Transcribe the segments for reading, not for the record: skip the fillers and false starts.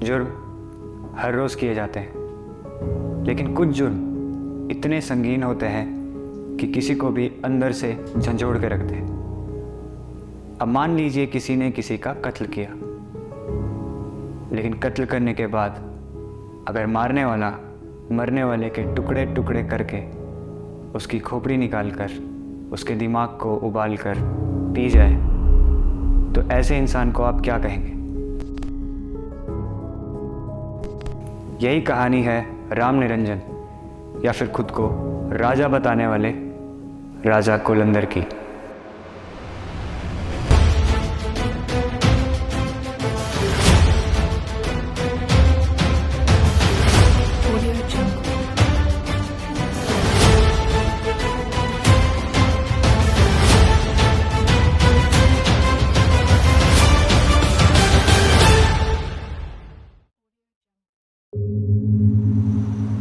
जुर्म हर रोज़ किए जाते हैं, लेकिन कुछ जुर्म इतने संगीन होते हैं कि किसी को भी अंदर से झंझोड़ के रख दे। अब मान लीजिए किसी ने किसी का कत्ल किया, लेकिन कत्ल करने के बाद अगर मारने वाला मरने वाले के टुकड़े टुकड़े करके उसकी खोपड़ी निकाल कर उसके दिमाग को उबाल कर पी जाए, तो ऐसे इंसान को आप क्या कहेंगे? यही कहानी है राम निरंजन या फिर खुद को राजा बताने वाले राजा कोलंदर की।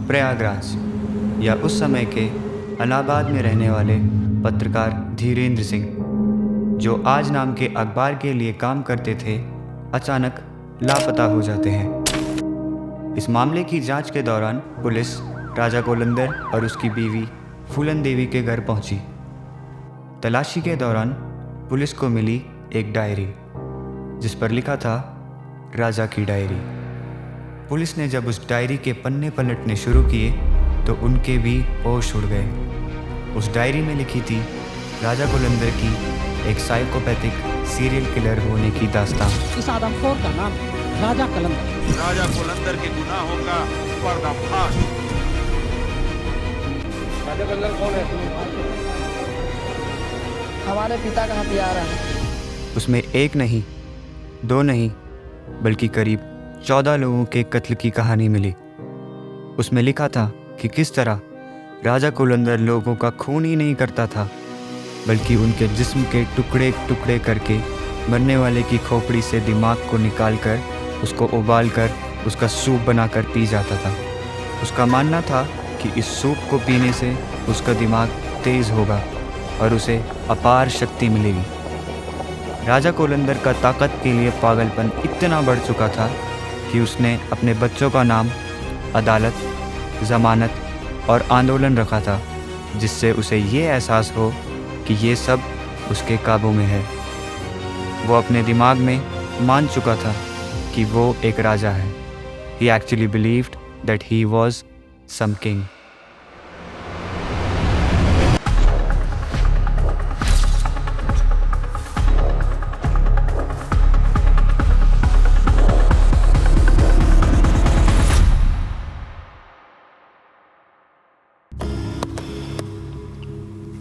प्रयागराज या उस समय के इलाहाबाद में रहने वाले पत्रकार धीरेन्द्र सिंह, जो आज नाम के अखबार के लिए काम करते थे, अचानक लापता हो जाते हैं। इस मामले की जांच के दौरान पुलिस राजा कोलंदर और उसकी बीवी फूलन देवी के घर पहुंची। तलाशी के दौरान पुलिस को मिली एक डायरी जिस पर लिखा था राजा की डायरी। पुलिस ने जब उस डायरी के पन्ने पलटने शुरू किए तो उनके भी होश उड़ गए। उस डायरी में लिखी थी राजा कोलंदर की एक साइकोपैथिक सीरियल किलर होने की दास्तान। इस आदमखोर का नाम राजा कोलंदर। राजा कोलंदर के गुनाहों का पर्दाफाश। राजा कोलंदर कौन है? हमारे पिता का हथियार है। उसमें एक नहीं, दो नहीं, बल्कि करीब 14 लोगों के कत्ल की कहानी मिली। उसमें लिखा था कि किस तरह राजा कोलंदर लोगों का खून ही नहीं करता था, बल्कि उनके जिस्म के टुकड़े टुकड़े करके मरने वाले की खोपड़ी से दिमाग को निकालकर उसको उबाल कर उसका सूप बनाकर पी जाता था। उसका मानना था कि इस सूप को पीने से उसका दिमाग तेज़ होगा और उसे अपार शक्ति मिलेगी। राजा कोलंदर का ताकत के लिए पागलपन इतना बढ़ चुका था कि उसने अपने बच्चों का नाम अदालत, ज़मानत और आंदोलन रखा था, जिससे उसे ये एहसास हो कि ये सब उसके काबू में है। वो अपने दिमाग में मान चुका था कि वो एक राजा है। He actually believed that he was some king.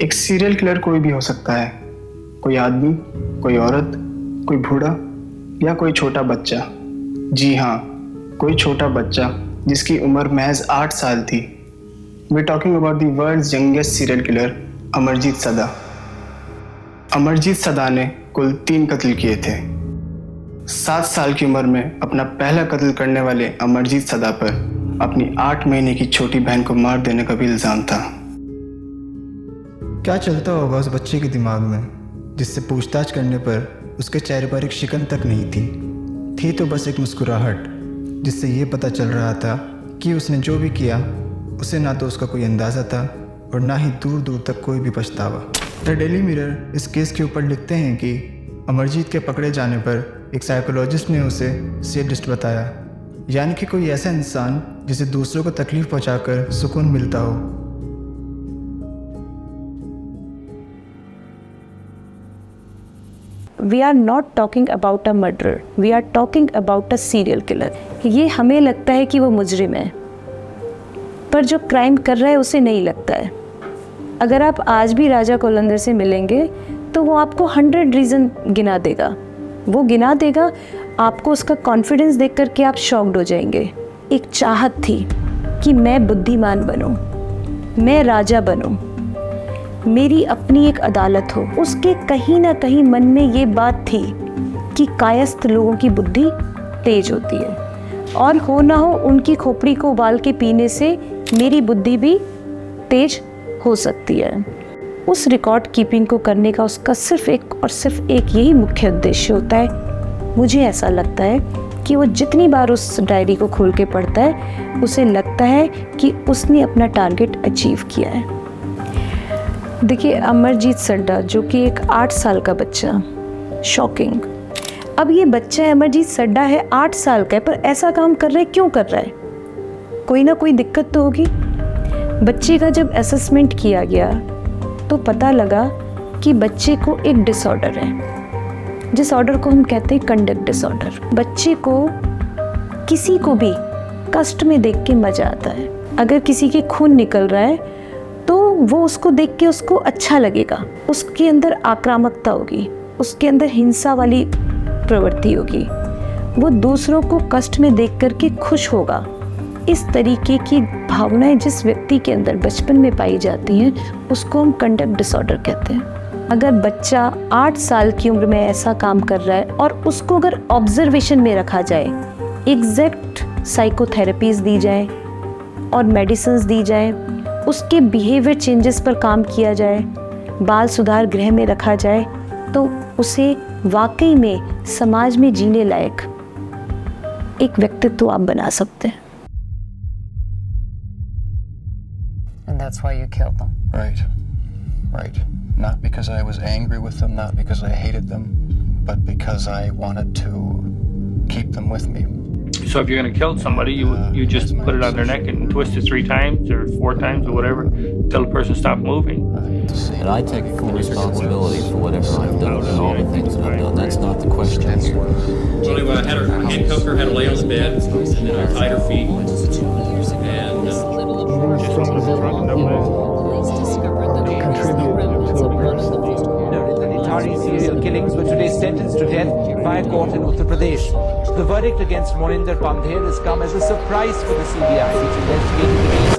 एक सीरियल किलर कोई भी हो सकता है। कोई आदमी, कोई औरत, कोई बूढ़ा या कोई छोटा बच्चा। जी हाँ, कोई छोटा बच्चा जिसकी उम्र महज 8 साल थी। We talking about the world's youngest serial killer Amarjeet Sada. Amarjeet सदा ने कुल 3 कत्ल किए थे। 7 साल की उम्र में अपना पहला कत्ल करने वाले अमरजीत सदा पर अपनी 8 महीने की छोटी बहन को मार देने का भी इल्ज़ाम था। क्या चलता होगा उस बच्चे के दिमाग में, जिससे पूछताछ करने पर उसके चेहरे पर एक शिकन तक नहीं थी तो बस एक मुस्कुराहट, जिससे ये पता चल रहा था कि उसने जो भी किया उसे ना तो उसका कोई अंदाज़ा था और ना ही दूर दूर तक कोई भी पछतावा। द डेली मिरर इस केस के ऊपर लिखते हैं कि अमरजीत के पकड़े जाने पर एक साइकोलॉजिस्ट ने उसे सैडिस्ट बताया, यानी कि कोई ऐसा इंसान जिसे दूसरों को तकलीफ़ पहुंचाकर सुकून मिलता हो। We are not talking about a murderer, we are talking about a serial killer. ये हमें लगता है कि वो मुजरिम है, पर जो क्राइम कर रहा है उसे नहीं लगता है। अगर आप आज भी राजा कोलंदर से मिलेंगे तो वो आपको 100 रीज़न गिना देगा। वो गिना देगा, आपको उसका कॉन्फिडेंस देख कर के आप शॉक्ड हो जाएंगे। एक चाहत थी कि मैं बुद्धिमान बनूं, मैं राजा बनूं, मेरी अपनी एक अदालत हो। उसके कहीं ना कहीं मन में ये बात थी कि कायस्थ लोगों की बुद्धि तेज होती है और हो ना हो उनकी खोपड़ी को उबाल के पीने से मेरी बुद्धि भी तेज हो सकती है। उस रिकॉर्ड कीपिंग को करने का उसका सिर्फ एक और सिर्फ एक यही मुख्य उद्देश्य होता है। मुझे ऐसा लगता है कि वो जितनी बार उस डायरी को खोल के पढ़ता है उसे लगता है कि उसने अपना टारगेट अचीव किया है। देखिए अमरजीत सड्डा जो कि एक 8 साल का बच्चा, शॉकिंग। अब ये बच्चा है, अमरजीत सड्डा है, 8 साल का है, पर ऐसा काम कर रहा है, क्यों कर रहा है? कोई ना कोई दिक्कत तो होगी। बच्चे का जब असेसमेंट किया गया तो पता लगा कि बच्चे को एक डिसऑर्डर है, जिस ऑर्डर को हम कहते हैं कंडक्ट डिसऑर्डर। बच्चे को किसी को भी कष्ट में देख के मजा आता है। अगर किसी के खून निकल रहा है तो वो उसको देख के उसको अच्छा लगेगा, उसके अंदर आक्रामकता होगी, उसके अंदर हिंसा वाली प्रवृत्ति होगी, वो दूसरों को कष्ट में देख करके खुश होगा। इस तरीके की भावनाएं जिस व्यक्ति के अंदर बचपन में पाई जाती हैं उसको हम कंडक्ट डिसऑर्डर कहते हैं। अगर बच्चा 8 साल की उम्र में ऐसा काम कर रहा है और उसको अगर ऑब्जर्वेशन में रखा जाए, एग्जैक्ट साइकोथेरेपीज दी जाए और मेडिसिन्स दी जाए, उसके बिहेवियर चेंजेस पर काम किया जाए, बाल सुधार गृह में रखा जाए, तो उसे वाकई में समाज में जीने लायक एक व्यक्तित्व आप बना सकते हैं। And that's why you killed them. Right. Right. Not because I was angry with them, not because I hated them, but because I wanted to keep them with me. So if you're going to kill somebody, you just put it on their neck and twist it 3 times or 4 times or whatever till the person stops moving. And I take full responsibility for whatever I've done and all the things that I've done. That's not the question. So anyway, I had her handcuffed her, had her lay on the bed, and then I tied her feet. And serial killings were today sentenced to death by a court in Uttar Pradesh. The verdict against Moninder Pandher has come as a surprise for the CBI, which investigated the case.